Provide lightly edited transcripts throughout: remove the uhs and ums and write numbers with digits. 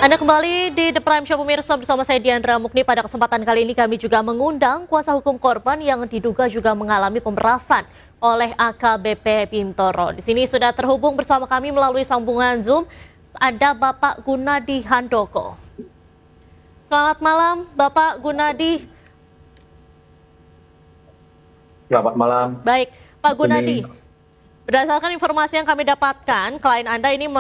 Anda kembali di The Prime Show pemirsa bersama saya Diandra Mukni. Pada kesempatan kali ini kami juga mengundang kuasa hukum korban yang diduga juga mengalami pemerasan oleh AKBP Bintoro. Di sini sudah terhubung bersama kami melalui sambungan Zoom ada Bapak Gunadi Handoko. Selamat malam Bapak Gunadi. Selamat malam. Baik, Pak Gunadi. Berdasarkan informasi yang kami dapatkan, klien Anda ini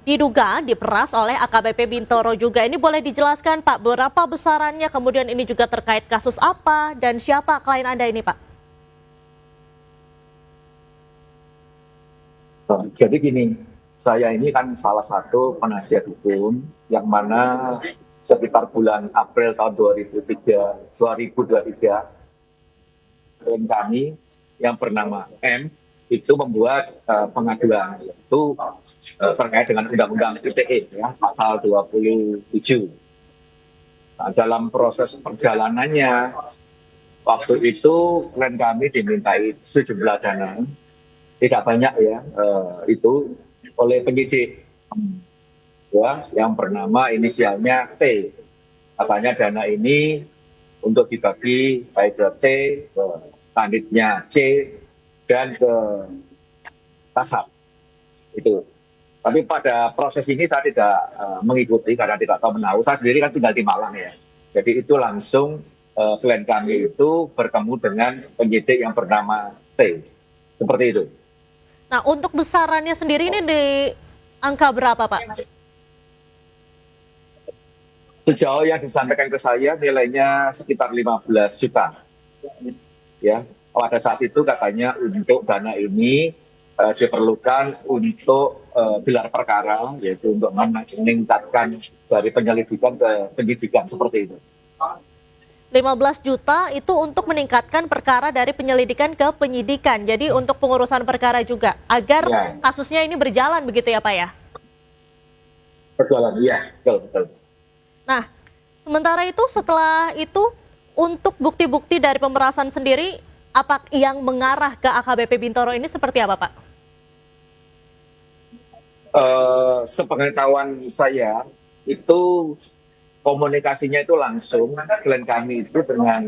diduga diperas oleh AKBP Bintoro juga. Ini boleh dijelaskan Pak, berapa besarannya, kemudian ini juga terkait kasus apa, dan siapa klien Anda ini Pak? Jadi gini, saya ini kan salah satu penasihat hukum yang mana sekitar bulan April tahun 2023, klien kami yang bernama M itu membuat pengaduan yaitu terkait dengan Undang-Undang ITE ya, pasal 27. Nah, dalam proses perjalanannya waktu itu klien kami dimintai sejumlah dana, tidak banyak ya, itu oleh penyidik ya, yang bernama inisialnya T. Katanya dana ini untuk dibagi baik ke T, ke kandidatnya C, dan ke Kasat itu. Tapi pada proses ini saya tidak mengikuti karena tidak tahu menahu. Saya sendiri kan tinggal di Malang ya. Jadi itu langsung klien kami itu bertemu dengan penyidik yang bernama T. Seperti itu. Nah, untuk besarannya sendiri ini di angka berapa Pak? Sejauh yang disampaikan ke saya nilainya sekitar 15 juta. Ya, pada saat itu katanya untuk dana ini diperlukan untuk gelar perkara, yaitu untuk meningkatkan dari penyelidikan ke penyidikan seperti itu. 15 juta itu untuk meningkatkan perkara dari penyelidikan ke penyidikan. Jadi untuk pengurusan perkara juga agar kasusnya ini berjalan begitu ya Pak ya? Berjalan, iya, betul. Nah, sementara itu setelah itu untuk bukti-bukti dari pemerasan sendiri, apa yang mengarah ke AKBP Bintoro ini seperti apa Pak? Sepengetahuan saya itu komunikasinya itu langsung klien kami itu dengan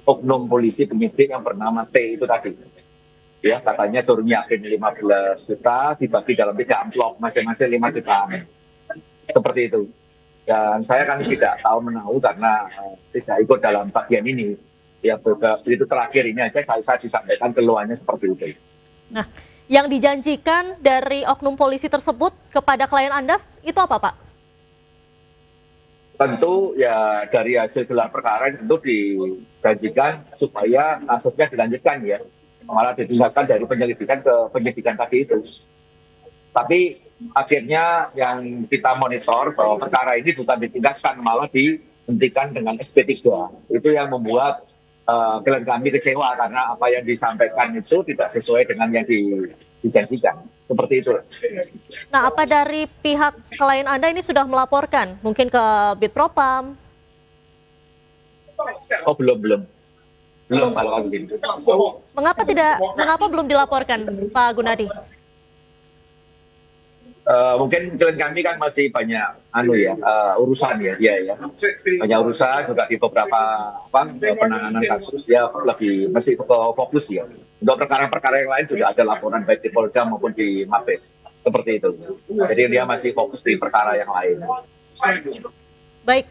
oknum polisi penyidik yang bernama T itu tadi. Ya, katanya suruh nyiapin 15 juta dibagi dalam 3 amplop masing-masing 5 juta. Seperti itu. Dan saya kan tidak tahu menahu karena tidak ikut dalam bagian ini. Ya, begitu terakhir ini aja saya disampaikan keluhannya seperti itu. Nah, yang dijanjikan dari oknum polisi tersebut kepada klien Anda itu apa Pak? Tentu ya dari hasil gelar perkara itu dijanjikan supaya kasusnya dilanjutkan ya. Malah ditingkatkan dari penyelidikan ke penyidikan tadi itu. Tapi akhirnya yang kita monitor bahwa perkara ini bukan ditingkatkan, malah dihentikan dengan SP3. Itu yang membuat klien kami kecewa karena apa yang disampaikan itu tidak sesuai dengan yang dijanjikan. Seperti itu. Nah, apa dari pihak klien Anda ini sudah melaporkan? Mungkin ke Bitpropam? Oh, belum kalau gitu. Mengapa belum dilaporkan Pak Gunadi? Mungkin klien kami kan masih banyak urusan ya, banyak urusan juga di beberapa penanganan kasus dia masih fokus ya. Untuk perkara-perkara yang lain sudah ada laporan baik di Polda maupun di Mabes seperti itu. Jadi dia masih fokus di perkara yang lain. Baik,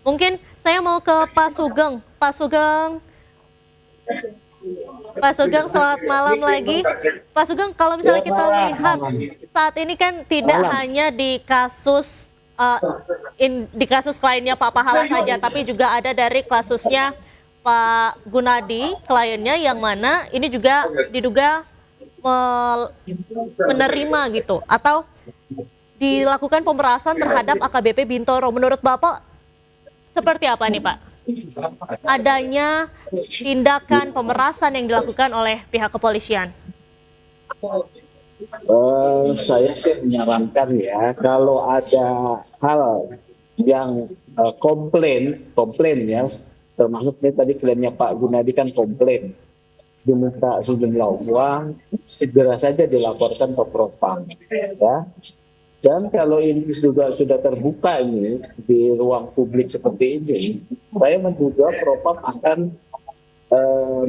mungkin saya mau ke Pak Sugeng. Pak Sugeng, selamat malam lagi. Pak Sugeng, kalau misalnya kita lihat saat ini kan tidak hanya di kasus kliennya Pak Pahala saja, tapi juga ada dari kasusnya Pak Gunadi, kliennya yang mana ini juga diduga menerima gitu atau dilakukan pemerasan terhadap AKBP Bintoro. Menurut Bapak seperti apa nih Pak? Adanya tindakan pemerasan yang dilakukan oleh pihak kepolisian. Saya sih menyarankan ya, kalau ada hal yang komplain ya, termasuk tadi kliennya Pak Gunadi kan komplain, diminta sejumlah uang, segera saja dilaporkan ke Propam, ya. Dan kalau ini juga sudah terbuka ini di ruang publik seperti ini, saya menduga Propam akan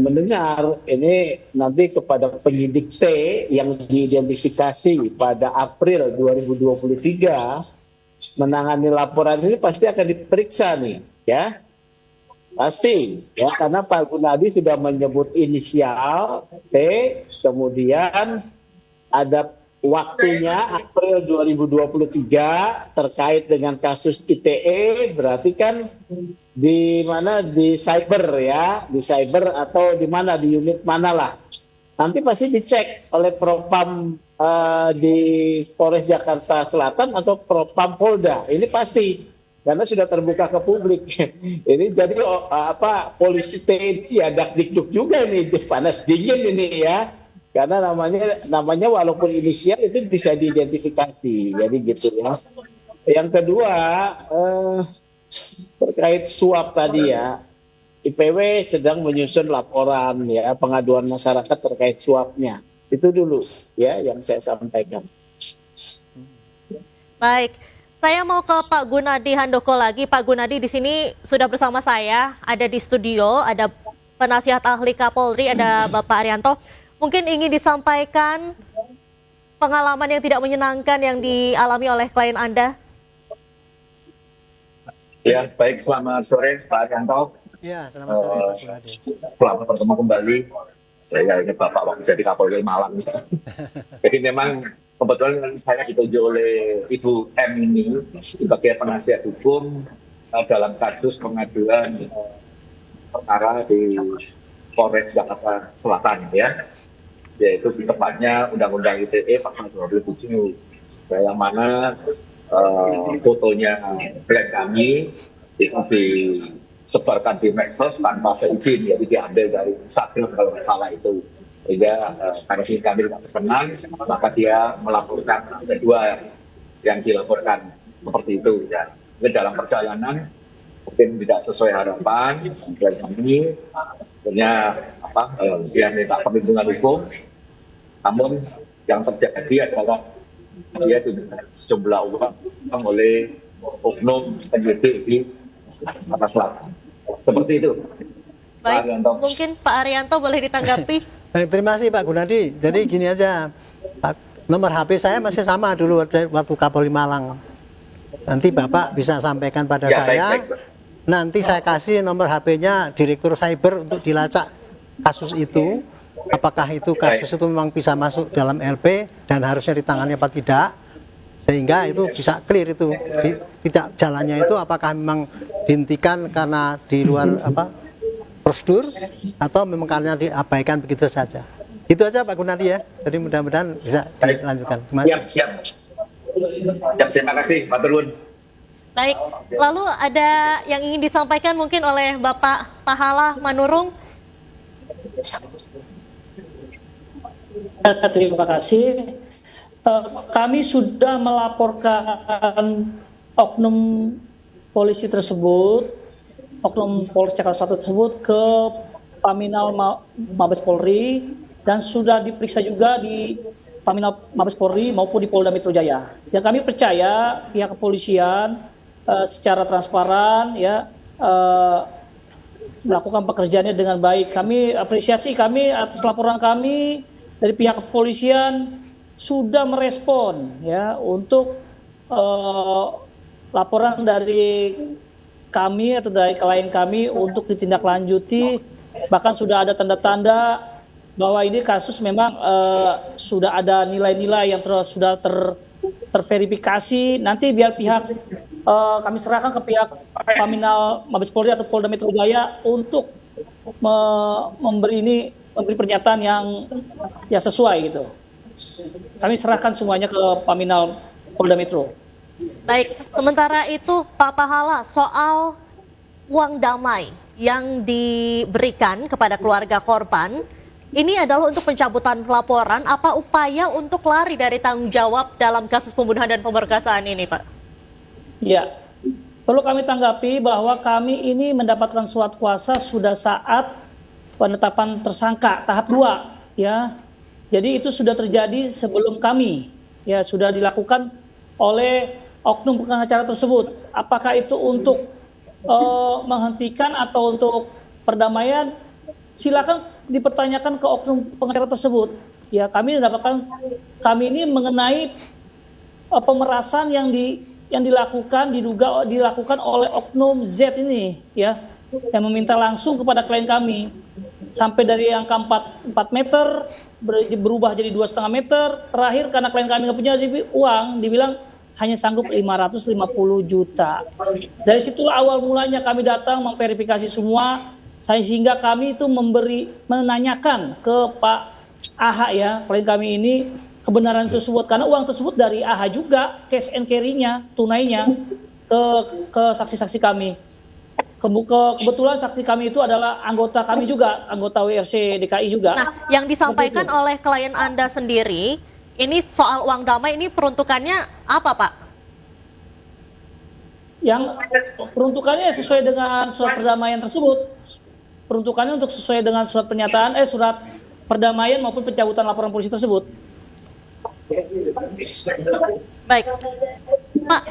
mendengar ini nanti kepada penyidik T yang diidentifikasi pada April 2023 menangani laporan ini pasti akan diperiksa nih, ya. Pasti, ya, karena Pak Gunadi sudah menyebut inisial T, kemudian ada waktunya April 2023 terkait dengan kasus ITE, berarti kan di mana, di cyber ya, di cyber atau di mana, di unit mana lah. Nanti pasti dicek oleh Propam di Polres Jakarta Selatan atau Propam Polda. Ini pasti karena sudah terbuka ke publik. Ini jadi polisi TNI ya dakdikduk juga nih, panas dingin ini ya. Karena namanya walaupun inisial itu bisa diidentifikasi. Jadi gitu ya. Yang kedua terkait suap tadi ya. IPW sedang menyusun laporan ya pengaduan masyarakat terkait suapnya. Itu dulu ya yang saya sampaikan. Baik, saya mau ke Pak Gunadi Handoko lagi. Pak Gunadi di sini sudah bersama saya, ada di studio, ada penasihat ahli Kapolri, ada Bapak Arianto. Mungkin ingin disampaikan pengalaman yang tidak menyenangkan yang dialami oleh klien Anda? Ya, baik, selamat sore Pak Arianto. Ya, selamat sore Pak Gunadi. Selamat bertemu kembali. Saya ini Bapak waktu jadi Kapolri Malang. Jadi memang kebetulan saya ditunjuk oleh Ibu M ini sebagai penasihat hukum dalam kasus pengaduan perkara di Polres Jakarta Selatan ya, yaitu tepatnya Undang-Undang ITE pasal 27, yang mana fotonya klien kami itu disebarkan di medsos tanpa seizin, jadi diambil dari Instagram kalau nggak salah itu. Sehingga karena kami tidak berkenan, maka dia melaporkan kedua yang dilaporkan seperti itu. Ya. Ini dalam perjalanan mungkin tidak sesuai harapan dari kami, akhirnya dia minta perlindungan hukum. Namun yang terjadi adalah dia diminta sejumlah uang oleh oknum penyidik di Jakarta Selatan. Seperti itu. Baik, mungkin Pak Arianto boleh ditanggapi. Baik, terima kasih Pak Gunadi. Jadi gini aja, Pak, nomor HP saya masih sama dulu waktu Kapolri Malang. Nanti Bapak bisa sampaikan pada Ya, saya. baik. Nanti saya kasih nomor HP-nya Direktur Cyber untuk dilacak kasus itu. Apakah itu kasus itu memang bisa masuk dalam LP dan harusnya ditangani apa tidak? Sehingga itu bisa clear itu. Tidak jalannya itu apakah memang dihentikan karena di luar prosedur atau memang karena diabaikan begitu saja. Itu aja Pak Gunadi ya. Jadi mudah-mudahan bisa dilanjutkan. Terima kasih. Siap. Ya, terima kasih Pak Turun. Baik, lalu ada yang ingin disampaikan mungkin oleh Bapak Pahala Manurung? Terima kasih. Kami sudah melaporkan oknum polisi tersebut, oknum Polres Jakarta Selatan tersebut ke Paminal Mabes Polri dan sudah diperiksa juga di Paminal Mabes Polri maupun di Polda Metro Jaya. Dan kami percaya pihak kepolisian secara transparan ya melakukan pekerjaannya dengan baik. Kami apresiasi atas laporan kami dari pihak kepolisian sudah merespon ya untuk laporan dari kami atau dari klien kami untuk ditindaklanjuti, bahkan sudah ada tanda-tanda bahwa ini kasus memang sudah ada nilai-nilai yang sudah terverifikasi. Nanti biar kami serahkan ke pihak Paminal Mabes Polri atau Polda Metro Jaya untuk memberi pernyataan yang ya sesuai gitu. Kami serahkan semuanya ke Paminal Polda Metro. Baik, sementara itu Pak Pahala, soal uang damai yang diberikan kepada keluarga korban, ini adalah untuk pencabutan laporan, apa upaya untuk lari dari tanggung jawab dalam kasus pembunuhan dan pemerkosaan ini, Pak? Ya, perlu kami tanggapi bahwa kami ini mendapatkan surat kuasa sudah saat penetapan tersangka tahap 2, ya. Jadi itu sudah terjadi sebelum kami, ya sudah dilakukan oleh oknum pengacara tersebut. Apakah itu untuk menghentikan atau untuk perdamaian? Silakan dipertanyakan ke oknum pengacara tersebut. Ya, kami ini mengenai pemerasan yang diduga dilakukan oleh oknum Z ini, ya, yang meminta langsung kepada klien kami sampai dari angka 4 meter berubah jadi 2,5 meter. Terakhir karena klien kami nggak punya uang, dibilang hanya sanggup 550 juta. Dari situlah awal mulanya kami datang memverifikasi semua, sehingga kami itu menanyakan ke Pak AH, ya, klien kami ini, kebenaran tersebut, karena uang tersebut dari AH juga, cash and carry-nya, tunainya ke saksi-saksi kami. Kebetulan saksi kami itu adalah anggota kami juga, anggota WRC DKI juga. Nah, yang disampaikan oleh klien Anda sendiri, ini soal uang damai, ini peruntukannya apa, Pak? Yang peruntukannya sesuai dengan surat perdamaian tersebut. Peruntukannya untuk sesuai dengan surat surat perdamaian maupun pencabutan laporan polisi tersebut. Baik, Pak,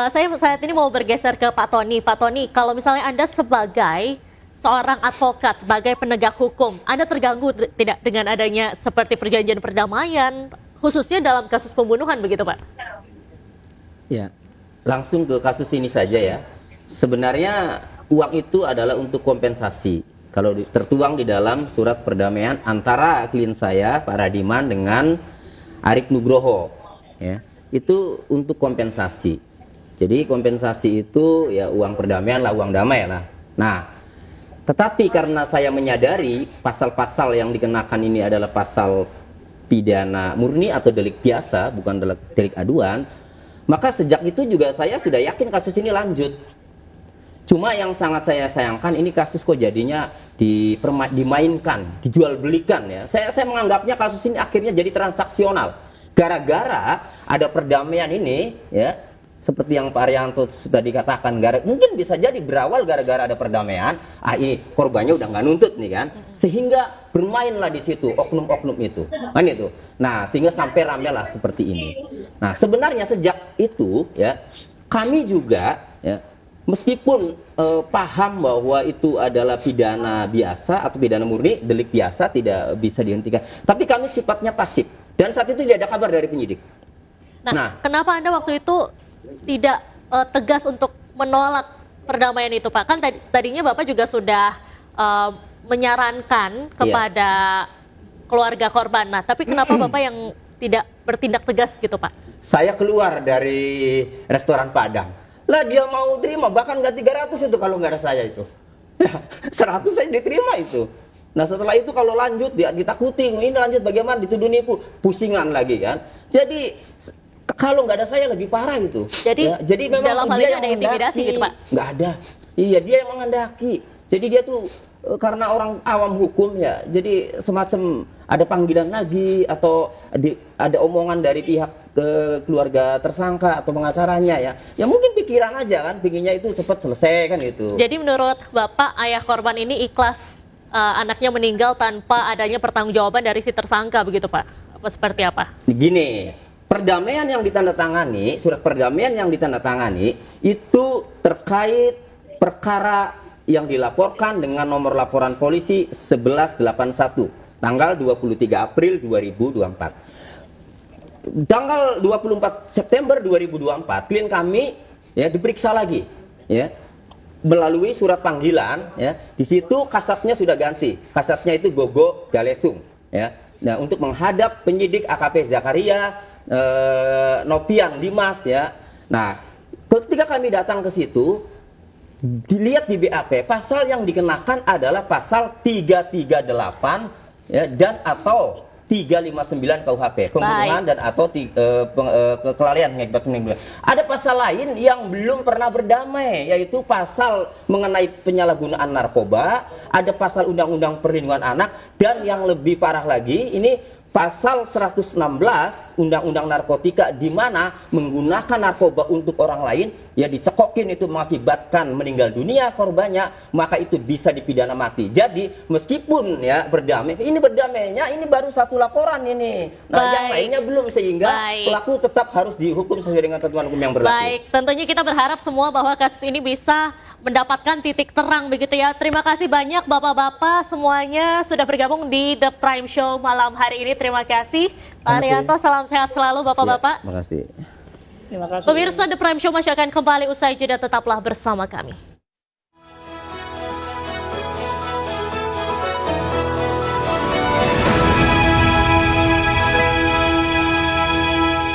saya saat ini mau bergeser ke Pak Tony. Pak Tony, kalau misalnya Anda sebagai seorang advokat, sebagai penegak hukum, Anda terganggu tidak dengan adanya seperti perjanjian perdamaian, khususnya dalam kasus pembunuhan, begitu Pak? Ya, langsung ke kasus ini saja ya. Sebenarnya uang itu adalah untuk kompensasi. Kalau tertuang di dalam surat perdamaian antara klien saya, Pak Radiman, dengan Arik Nugroho, ya, itu untuk kompensasi. Jadi kompensasi itu ya uang perdamaian lah, uang damai lah. Nah, tetapi karena saya menyadari pasal-pasal yang dikenakan ini adalah pasal pidana murni atau delik biasa, bukan delik aduan, maka sejak itu juga saya sudah yakin kasus ini lanjut. Cuma yang sangat saya sayangkan ini kasus kok jadinya dimainkan, dijual belikan ya. Saya menganggapnya kasus ini akhirnya jadi transaksional. Gara-gara ada perdamaian ini ya, seperti yang Pak Arianto sudah dikatakan, mungkin bisa jadi berawal gara-gara ada perdamaian, ini korbannya udah nggak nuntut nih kan, sehingga bermainlah di situ oknum-oknum itu, kan itu. Nah, sehingga sampai ramelah seperti ini. Nah, sebenarnya sejak itu ya, kami juga ya, meskipun paham bahwa itu adalah pidana biasa atau pidana murni, delik biasa tidak bisa dihentikan, tapi kami sifatnya pasif dan saat itu tidak ada kabar dari penyidik. Nah, kenapa Anda waktu itu tidak tegas untuk menolak perdamaian itu, Pak? Kan tadinya Bapak juga sudah menyarankan kepada keluarga korban. Nah, tapi kenapa Bapak yang tidak bertindak tegas gitu, Pak? Saya keluar dari restoran Padang. Lah dia mau terima, bahkan nggak 300 itu kalau nggak ada saya itu. 100 saya diterima itu. Nah setelah itu kalau lanjut dia ditakuti, ini lanjut bagaimana, dituduh nipu, pusingan lagi kan. Jadi kalau nggak ada saya lebih parah itu. Jadi, ya, jadi memang dalam hal ini ada intimidasi gitu Pak? Nggak ada. Iya, dia yang menghendaki. Jadi dia tuh karena orang awam hukum ya, jadi semacam ada panggilan lagi atau ada omongan dari pihak keluarga tersangka atau pengacaranya ya. Ya mungkin pikiran aja kan, pinginnya itu cepat selesai kan itu. Jadi menurut Bapak, ayah korban ini ikhlas anaknya meninggal tanpa adanya pertanggungjawaban dari si tersangka begitu Pak? Apa seperti apa? Gini, perdamaian yang ditandatangani, surat perdamaian yang ditandatangani itu terkait perkara yang dilaporkan dengan nomor laporan polisi 1181 tanggal 23 April 2024. Tanggal 24 September 2024 klien kami ya diperiksa lagi ya melalui surat panggilan ya. Di situ kasatnya sudah ganti. Kasatnya itu Gogo Galesung ya. Nah, untuk menghadap penyidik AKP Zakaria Nopian Dimas ya. Nah, ketika kami datang ke situ, dilihat di BAP, pasal yang dikenakan adalah pasal 338 ya, dan atau 359 KUHP, pembunuhan dan atau kelalaian mengakibatkan penipuan. Ada pasal lain yang belum pernah berdamai, yaitu pasal mengenai penyalahgunaan narkoba, ada pasal undang-undang perlindungan anak, dan yang lebih parah lagi ini pasal 116 Undang-Undang Narkotika di mana menggunakan narkoba untuk orang lain ya dicekokin itu mengakibatkan meninggal dunia korbannya, maka itu bisa dipidana mati. Jadi meskipun ya berdamainya ini baru satu laporan ini. Nah, yang lainnya belum, sehingga pelaku tetap harus dihukum sesuai dengan ketentuan hukum yang berlaku. Baik, tentunya kita berharap semua bahwa kasus ini bisa mendapatkan titik terang begitu ya. Terima kasih banyak Bapak-bapak semuanya sudah bergabung di The Prime Show malam hari ini. Terima kasih Pak Arianto, salam sehat selalu Bapak-bapak. Terima kasih. Terima kasih. Pemirsa The Prime Show masih akan kembali usai jeda, tetaplah bersama kami.